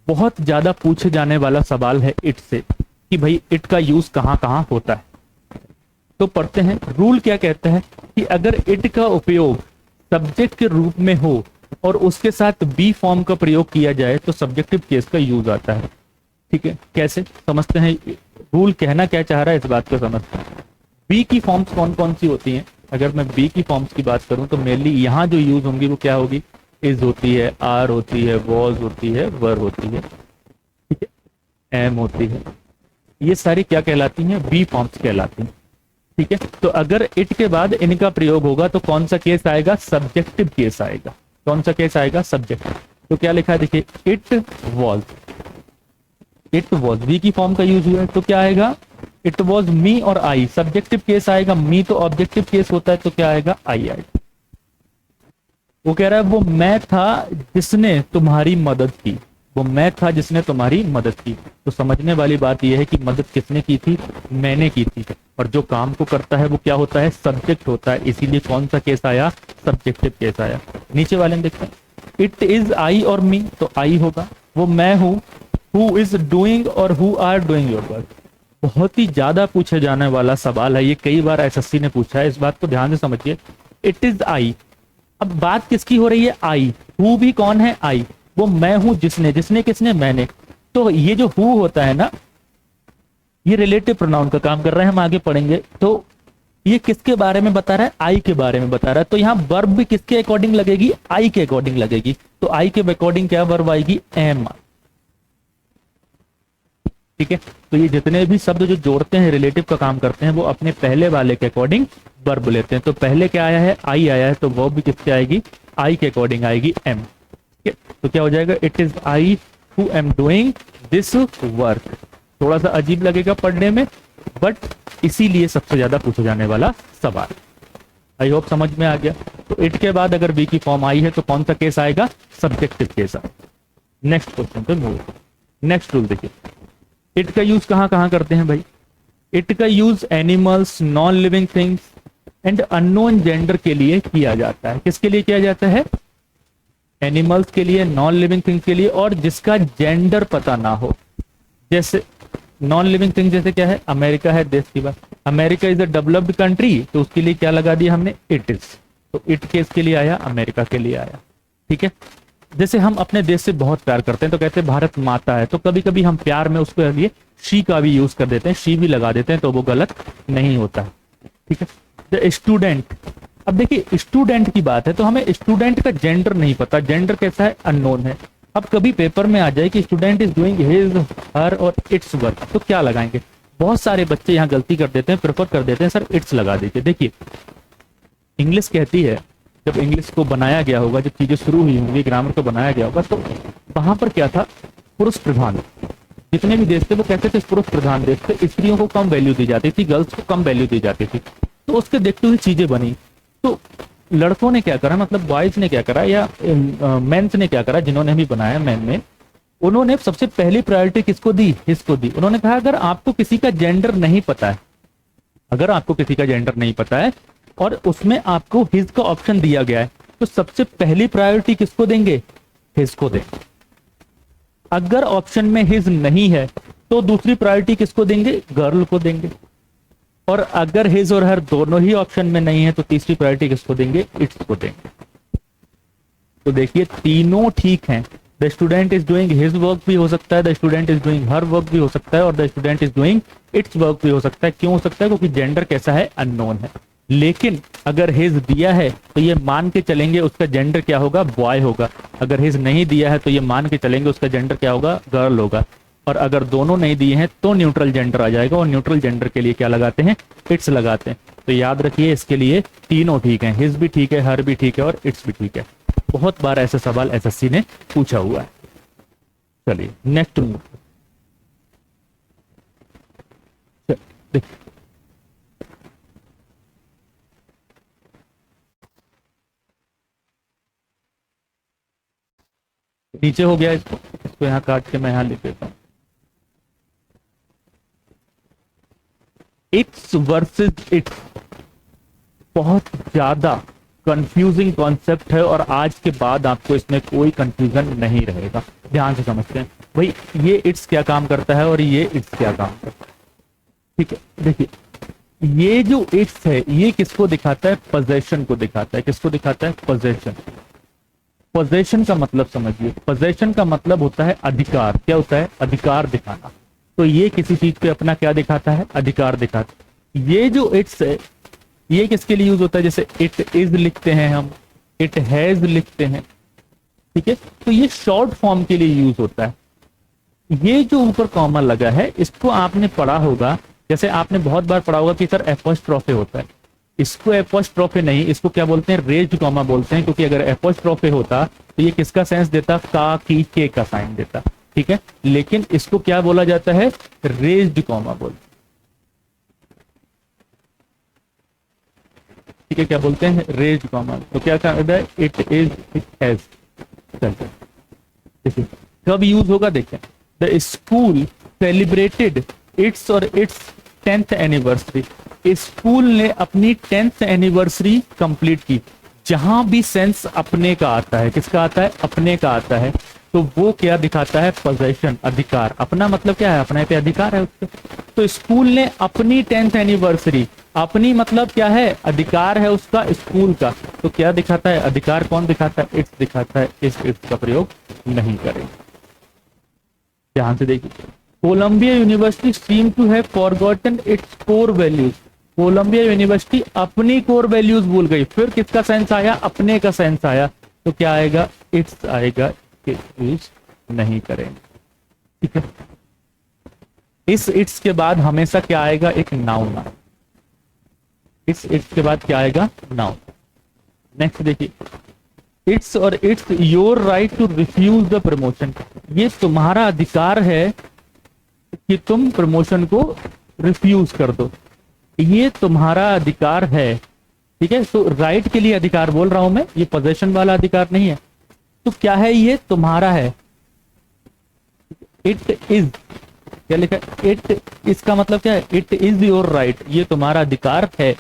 बहुत ज्यादा पूछे जाने वाला सवाल है इट से कि भाई इट का यूज कहां कहां होता है। तो पढ़ते हैं, रूल क्या कहता है कि अगर इट का उपयोग सब्जेक्ट के रूप में हो और उसके साथ बी फॉर्म का प्रयोग किया जाए तो सब्जेक्टिव केस का यूज आता है। ठीक है, कैसे समझते हैं, रूल कहना क्या चाह रहा है इस बात को समझते हैं। बी की फॉर्म्स कौन कौन सी होती हैं, अगर मैं बी की फॉर्म्स की बात करूं तो मेनली यहां जो यूज होंगी वो क्या होगी, इज होती है, आर होती है, वॉज होती है, वर होती है, ठीक है, एम होती है, ये सारी क्या कहलाती हैं, बी फॉर्म्स कहलाती हैं। ठीक है, तो अगर इट के बाद इनका प्रयोग होगा तो कौन सा केस आएगा, सब्जेक्टिव केस आएगा। कौन सा केस आएगा, सब्जेक्ट। तो क्या लिखा है देखिए, it was, it was B की फॉर्म का यूज हुआ है तो क्या आएगा, इट वॉज मी और आई, सब्जेक्टिव केस आएगा, मी तो ऑब्जेक्टिव केस होता है तो क्या आएगा, आई आएगा। वो कह रहा है वो मैं था जिसने तुम्हारी मदद की, वो मैं था जिसने तुम्हारी मदद की। तो समझने वाली बात यह है कि मदद किसने की थी, मैंने की थी, और जो काम को करता है वो क्या होता है, सब्जेक्ट होता है, इसीलिए कौन सा केस आया, सब्जेक्टिव केस आया। नीचे वाले में देखते हैं, इट इज आई और मी, तो आई होगा, वो मैं हूं, हु इज डूइंग और who are doing your work. बहुत ही ज्यादा पूछे जाने वाला सवाल है ये, कई बार एसएससी ने पूछा है, इस बात को ध्यान से समझिए। इट इज आई, अब बात किसकी हो रही है, आई, हु भी कौन है, आई, वो मैं हूं जिसने, जिसने किसने, मैंने। तो ये जो हु होता है ना, ये रिलेटिव प्रोनाउन का काम कर रहा है, हम आगे पढ़ेंगे। तो ये किसके बारे में बता रहा है, आई के बारे में बता रहा है। तो यहाँ वर्ब भी किसके अकॉर्डिंग लगेगी, आई के अकॉर्डिंग लगेगी। तो आई के अकॉर्डिंग क्या वर्ब आएगी, एम। ठीक है, तो ये जितने भी शब्द जो जोड़ते हैं, रिलेटिव का काम करते हैं, वो अपने पहले वाले के अकॉर्डिंग वर्ब लेते हैं। तो पहले क्या आया है, आई आया है, तो वर्ब भी किसके आएगी, आई के अकॉर्डिंग आएगी, एम। ठीक है, तो क्या हो जाएगा, it is I who am doing this work. थोड़ा सा अजीब लगेगा पढ़ने में, बट इसीलिए सबसे ज्यादा पूछा जाने वाला सवाल। आई होप समझ में आ गया। तो इट के बाद अगर बी की फॉर्म आई है तो कौन सा केस आएगा, सब्जेक्टिव केस आएगा। नेक्स्ट क्वेश्चन पे मूव। नेक्स्ट रूल देखिए, इट का यूज कहां कहां करते हैं भाई। इट का use animals, non living things and unknown gender के लिए किया जाता है। किसके लिए किया जाता है, एनिमल्स के लिए, नॉन लिविंग थिंग्स के लिए, और जिसका जेंडर पता ना हो। जैसे नॉन लिविंग थिंग जैसे क्या है, अमेरिका है, देश की बात, America is a developed country, तो उसके लिए क्या लगा दिया हमने, इट इज। तो इट केस के लिए आया, अमेरिका के लिए आया। ठीक है, जैसे हम अपने देश से बहुत प्यार करते हैं तो कहते हैं भारत माता है, तो कभी कभी हम प्यार में उसके लिए शी का भी यूज कर देते हैं, शी भी लगा देते हैं, तो वो गलत नहीं होता है। ठीक है, द स्टूडेंट, अब देखिए स्टूडेंट की बात है तो हमें स्टूडेंट का जेंडर नहीं पता, जेंडर कैसा है, अननोन है, अब कभी पेपर में आ जाए कि student is doing his her और इट्स वर्क, तो क्या लगाएंगे? बहुत सारे बच्चे यहाँ गलती कर देते हैं, प्रेफर कर देते हैं सर इट्स लगा दीजिए। देखिए इंग्लिश कहती है, जब इंग्लिश को बनाया गया होगा, जब चीजें शुरू हुई होंगी, ग्रामर को बनाया गया होगा, तो वहां पर क्या था? पुरुष प्रधान। जितने भी देश थे वो कहते थे पुरुष प्रधान देश थे, स्त्रियों को कम वैल्यू दी जाती थी, गर्ल्स को कम वैल्यू दी जाती थी। तो उसके देखते हुए चीजें बनी। तो लड़कों ने क्या करा, मतलब बॉयज ने क्या करा या मेंस ने क्या करा, जिन्होंने भी बनाया मैन में, उन्होंने सबसे पहली प्रायोरिटी किसको दी? हिस्को दी। उन्होंने कहा अगर आपको किसी का जेंडर नहीं पता है, अगर आपको किसी का जेंडर नहीं पता है और उसमें आपको हिज का ऑप्शन दिया गया है, तो सबसे पहली प्रायोरिटी किसको देंगे? हिज को देंगे। अगर ऑप्शन में हिज नहीं है तो दूसरी प्रायोरिटी किसको देंगे? गर्ल को देंगे। और अगर हिज और हर दोनों ही ऑप्शन में नहीं है तो तीसरी प्रायोरिटी किसको देंगे? इट्स को देंगे। तो देखिए तीनों ठीक हैं। The student is doing his work भी हो सकता है, the student is doing her work भी हो सकता है, और the student is doing it's work भी हो सकता है। क्यों हो सकता है? क्योंकि जेंडर कैसा है? अननोन है। लेकिन अगर हिज दिया है तो ये मान के चलेंगे उसका जेंडर क्या होगा? बॉय होगा। अगर हिज नहीं दिया है तो ये मान के चलेंगे उसका जेंडर क्या होगा? गर्ल होगा। और अगर दोनों नहीं दिए हैं तो न्यूट्रल जेंडर आ जाएगा, और न्यूट्रल जेंडर के लिए क्या लगाते हैं? इट्स लगाते हैं। तो याद रखिए इसके लिए तीनों ठीक है, हिज भी ठीक है, हर भी ठीक है, और इट्स भी ठीक है। बहुत बार ऐसा सवाल एसएससी ने पूछा हुआ है। चलिए नेक्स्ट देखिए, नीचे हो गया, इसको यहाँ काट के मैं यहाँ लिख देता हूँ। इट्स वर्सेस इट्स बहुत ज्यादा कंफ्यूजिंग कॉन्सेप्ट है, और आज के बाद आपको इसमें कोई कंफ्यूजन नहीं रहेगा। ध्यान से समझते हैं भाई, ये इट्स क्या काम करता है और ये इट्स क्या काम करता है। ठीक है, देखिए ये जो इट्स है ये किसको दिखाता है? पोजेशन को दिखाता है। किसको दिखाता है? पोजेशन। पोजेशन का मतलब समझिए, पोजेशन का मतलब होता है अधिकार। क्या होता है? अधिकार दिखाना। तो ये किसी चीज पे अपना क्या दिखाता है? अधिकार दिखाता है। ये जो इट्स है ये किसके लिए यूज होता है? जैसे इट इज लिखते हैं हम, इट हैज लिखते हैं, ठीक है, तो ये शॉर्ट फॉर्म के लिए यूज होता है। ये जो ऊपर कॉमा लगा है इसको आपने पढ़ा होगा, जैसे आपने बहुत बार पढ़ा होगा कि सर एपोस्ट्रोफे होता है। इसको एपोस्ट्रोफे नहीं, इसको क्या बोलते हैं? रेज्ड कॉमा बोलते हैं, क्योंकि अगर एपोस्ट्रोफे होता तो ये किसका सेंस देता? का, की, के का साइन देता। ठीक है, लेकिन इसको क्या बोला जाता है? रेज्ड कॉमा बोलते हैं। ठीक है, क्या बोलते हैं? Raised comma. तो क्या कहता है? It is, it has. देखिए कब यूज होगा, देखें, द स्कूल सेलिब्रेटेड इट्स और इट्स 10th एनिवर्सरी। स्कूल ने अपनी 10th एनिवर्सरी कंप्लीट की। जहां भी सेंस अपने का आता है, किसका आता है? अपने का आता है, तो वो क्या दिखाता है? पोजेशन, अधिकार। अपना मतलब क्या है? अपने पे अधिकार है उसके। तो स्कूल ने अपनी 10th एनिवर्सरी, अपनी मतलब क्या है? अधिकार है उसका, स्कूल का। तो क्या दिखाता है? अधिकार। कौन दिखाता है? इट्स दिखाता है। इस इट्स का प्रयोग नहीं करेंगे। ध्यान से देखिए, Columbia University seem to have forgotten its core values. Columbia University अपनी कोर वैल्यूज भूल गई। फिर किसका सेंस आया? अपने का सेंस आया। तो क्या आएगा? इट्स आएगा, यूज नहीं करेंगे। ठीक है, इस इट्स के बाद हमेशा क्या आएगा? एक नाउन आएगा। इस इट्स के बाद क्या आएगा? नाउन। नेक्स्ट देखिए, इट्स और it's your right to refuse the promotion. ये तुम्हारा अधिकार है कि तुम प्रमोशन को रिफ्यूज कर दो, ये तुम्हारा अधिकार है। ठीक है, तो राइट के लिए अधिकार बोल रहा हूं मैं, ये पोजेशन वाला अधिकार नहीं है। तो क्या है? ये तुम्हारा है। इट इज, क्या लिखा है? इट, इसका मतलब क्या है? इट इज योर राइट, ये तुम्हारा अधिकार है।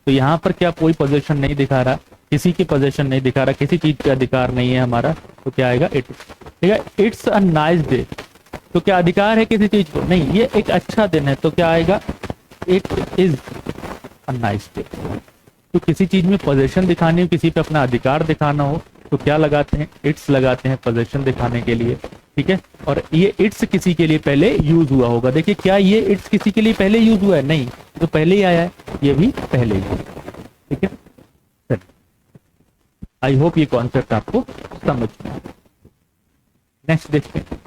तो यहां पर क्या कोई पोजेशन नहीं दिखा रहा, किसी की पोजेशन नहीं दिखा रहा, किसी चीज का अधिकार नहीं है हमारा। तो क्या आएगा? इट। ठीक है, इट्स अ नाइस डे। तो क्या अधिकार है किसी चीज को? नहीं, ये एक अच्छा दिन है। तो क्या आएगा? It is a nice day. तो किसी चीज में पोजेशन दिखानी हो, किसी पे अपना अधिकार दिखाना हो, तो क्या लगाते हैं? इट्स लगाते हैं पोजेशन दिखाने के लिए। ठीक है, और ये इट्स किसी के लिए पहले यूज हुआ होगा। देखिए, क्या ये इट्स किसी के लिए पहले यूज हुआ है? नहीं, तो पहले ही आया है, ये भी पहले ही। ठीक है, आई होप ये कॉन्सेप्ट आपको समझ में आया। नेक्स्ट देखते हैं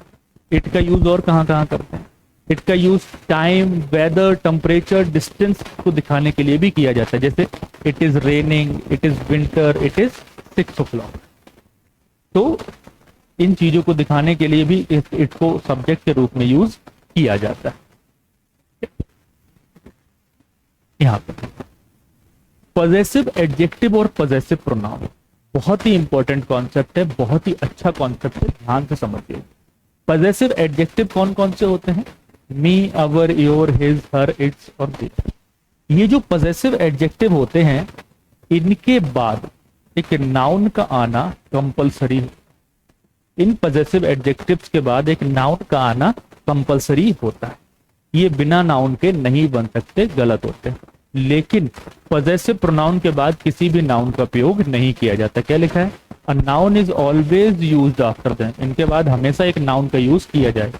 इट का यूज और कहाँ कहाँ करते हैं। इट का use time, weather, temperature, distance को दिखाने के लिए भी किया जाता है। जैसे it is raining, it is winter, it is 6 o'clock। तो इन चीजों को दिखाने के लिए भी इट को सब्जेक्ट के रूप में यूज किया जाता है। यहां पर पॉजेसिव एडजेक्टिव और पॉजेसिव प्रोनाउन बहुत ही इंपॉर्टेंट कॉन्सेप्ट है, बहुत ही अच्छा कॉन्सेप्ट है, ध्यान से समझिए। पॉजेसिव एडजेक्टिव कौन कौन से होते हैं? मी, अवर, योर, हिज, हर, इट्स और दिस। ये जो पॉजेसिव एडजेक्टिव होते हैं इनके बाद एक नाउन का आना कंपलसरी है। इन पॉजेसिव एडजेक्टिव्स के बाद एक नाउन का आना कंपलसरी होता है। ये बिना नाउन के नहीं बन सकते, गलत होते हैं। लेकिन पॉजेसिव प्रोनाउन के बाद किसी भी नाउन का प्रयोग नहीं किया जाता। क्या लिखा है? A noun is always used after them. इनके बाद हमेशा एक नाउन का यूज किया जाए,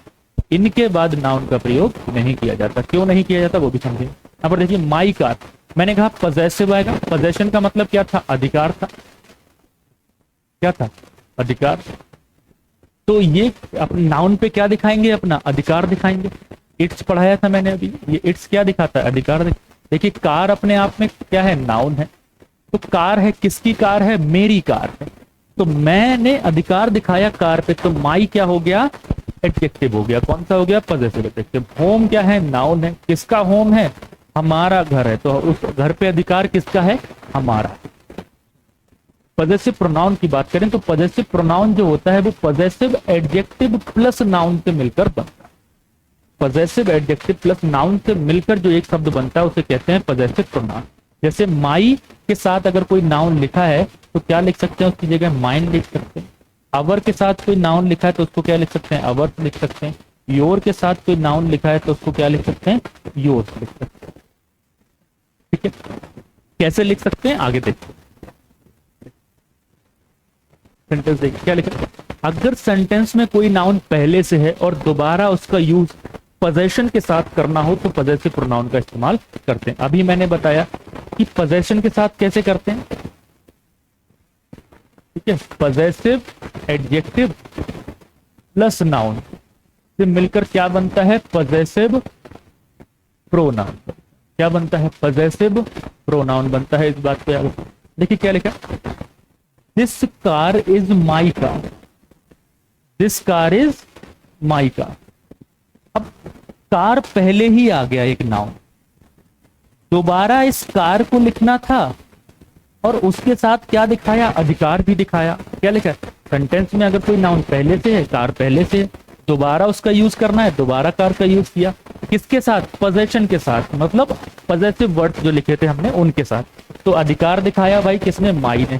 इनके बाद नाउन का प्रयोग नहीं किया जाता। क्यों नहीं किया जाता वो भी समझिए। यहाँ पर देखिए माई कार, मैंने कहा पॉजेसिव आएगा। पॉजेशन का मतलब क्या था? अधिकार था। क्या था? अधिकार। तो ये अपने नाउन पे क्या दिखाएंगे? अपना अधिकार दिखाएंगे। इट्स पढ़ाया था मैंने अभी, ये इट्स क्या दिखाता है? अधिकार। देखिए कार अपने आप में क्या है? नाउन है। तो कार है, किसकी कार है? मेरी कार है। तो मैंने अधिकार दिखाया कार पे, तो माई क्या हो गया? एडजेक्टिव हो गया। कौन सा हो गया? Possessive adjective. होम क्या है? नाउन है। किसका होम है? हमारा घर है। तो उस घर पे अधिकार किसका है? हमारा। पॉजेसिव प्रोनाउन की बात करें तो पॉजेसिव प्रोनाउन जो होता है वो पॉजेसिव एडजेक्टिव प्लस नाउन से मिलकर बनता है। पॉजेसिव एडजेक्टिव प्लस नाउन से मिलकर जो एक शब्द बनता है उसे कहते हैं पॉजेसिव प्रोनाउन। जैसे माई के साथ अगर कोई नाउन लिखा है तो क्या लिख सकते हैं? उसकी जगह माइन लिख सकते हैं। अवर के साथ कोई नाउन लिखा है तो उसको क्या लिख सकते हैं? अवर्स लिख सकते हैं। योर के साथ कोई नाउन लिखा है तो उसको क्या लिख सकते हैं? योर्स लिख सकते हैं। ठीक है, कैसे लिख सकते हैं आगे देखते हैं। सेंटेंस देखिए क्या लिखा है। अगर सेंटेंस में कोई नाउन पहले से है और दोबारा उसका यूज पोजेशन के साथ करना हो तो पॉजेसिव प्रोनाउन का इस्तेमाल करते हैं। अभी मैंने बताया कि पोजेशन के साथ कैसे करते हैं। ठीक है, पॉजेसिव एडजेक्टिव प्लस नाउन से मिलकर क्या बनता है? Possessive pronoun. क्या बनता है? पॉजेसिव प्रोनाउन बनता है। इस बात पे देखिए क्या लिखा। This car is my car. This car is my car. अब कार पहले ही आ गया एक नाउन, दोबारा इस कार को लिखना था और उसके साथ क्या दिखाया? अधिकार भी दिखाया। क्या लिखा है? सेंटेंस में अगर कोई नाउन पहले से है, कार पहले से है, दोबारा उसका यूज करना है, दोबारा कार का यूज किया। किसके साथ? पोजेशन के साथ, मतलब पॉजेसिव वर्ड जो लिखे थे हमने उनके साथ। तो अधिकार दिखाया भाई किसने? माई ने।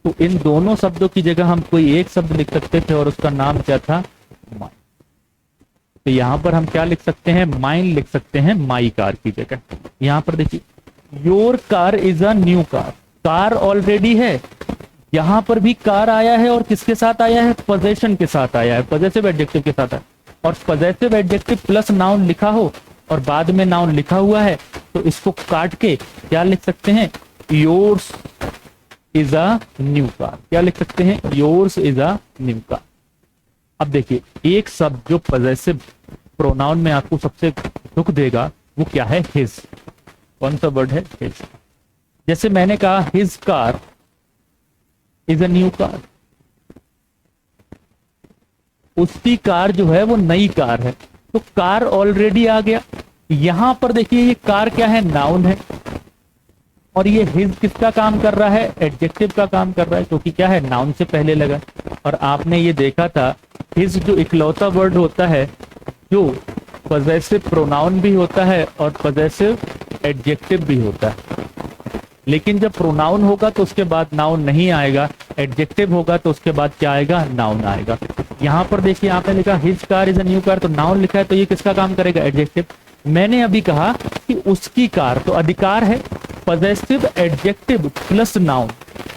तो इन दोनों शब्दों की जगह हम कोई एक शब्द लिख सकते थे और उसका नाम क्या था? माई। तो यहां पर हम क्या लिख सकते हैं? माइन लिख सकते हैं माई कार की जगह। यहां पर देखिए your car is a new car. Car already है, यहां पर भी कार आया है और किसके साथ आया है? पोजेशन के साथ आया है, पॉजेसिव एडजेक्टिव के साथ है। और पॉजेसिव एडजेक्टिव प्लस नाउन लिखा हो और बाद में नाउन लिखा हुआ है तो इसको काट के क्या लिख सकते हैं? Yours is a new car. क्या लिख सकते हैं? Yours is a new car. अब देखिए एक शब्द जो पॉजेसिव प्रोनाउन में आपको सबसे दुख देगा वो क्या है? हिज। कौन सा वर्ड है? हिज। जैसे मैंने कहा his car is a new car, उसकी कार जो है वो नई कार है। तो कार ऑलरेडी आ गया। यहां पर देखिए ये कार क्या है? नाउन है। और ये हिज किसका काम कर रहा है? एडजेक्टिव का काम कर रहा है, क्योंकि क्या है? नाउन से पहले लगा। और आपने ये देखा था हिज जो इकलौता वर्ड होता है जो पॉजेसिव प्रोनाउन भी होता है और पॉजेसिव एडजेक्टिव भी होता है। लेकिन जब प्रोनाउन होगा तो उसके बाद नाउन नहीं आएगा, एडजेक्टिव होगा तो उसके बाद क्या आएगा? नाउन आएगा। यहां पर देखिए आपने लिखा his car is a new car, तो नाउन लिखा है तो ये किसका काम करेगा? एडजेक्टिव। मैंने अभी कहा कि उसकी कार, तो अधिकार है। पॉजेसिव एडजेक्टिव प्लस नाउन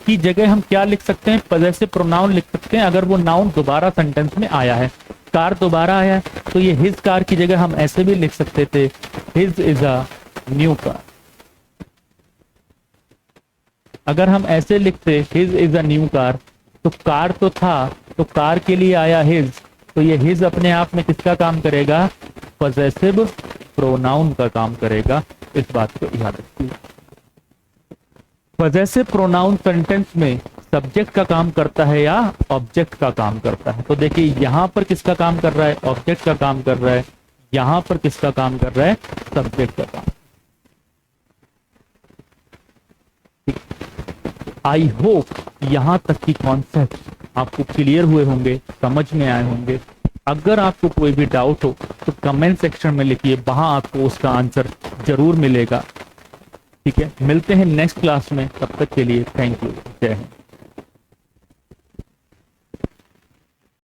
की जगह हम क्या लिख सकते हैं? पॉजेसिव प्रोनाउन लिख सकते हैं अगर वो नाउन दोबारा सेंटेंस में आया है। कार दोबारा आया है तो ये हिज कार की जगह हम ऐसे भी लिख सकते थे his is a new car. अगर हम ऐसे लिखते his is a new car तो कार तो था, तो कार के लिए आया हिज, तो ये हिज अपने आप में किसका काम करेगा? पॉसेसिव प्रोनाउन का काम करेगा, इस बात को याद रखिए। पॉसेसिव प्रोनाउन सेंटेंस में सब्जेक्ट का काम करता है या ऑब्जेक्ट का काम करता है? तो देखिए यहां पर किसका काम कर रहा है? ऑब्जेक्ट का काम कर रहा है। यहां पर किसका काम कर रहा है? सब्जेक्ट का काम। आई होप यहां तक की कॉन्सेप्ट आपको क्लियर हुए होंगे, समझ में आए होंगे। अगर आपको कोई भी डाउट हो तो कमेंट सेक्शन में लिखिए, वहां आपको उसका आंसर जरूर मिलेगा। ठीक है, मिलते हैं नेक्स्ट क्लास में, तब तक के लिए थैंक यू, जय हिंद।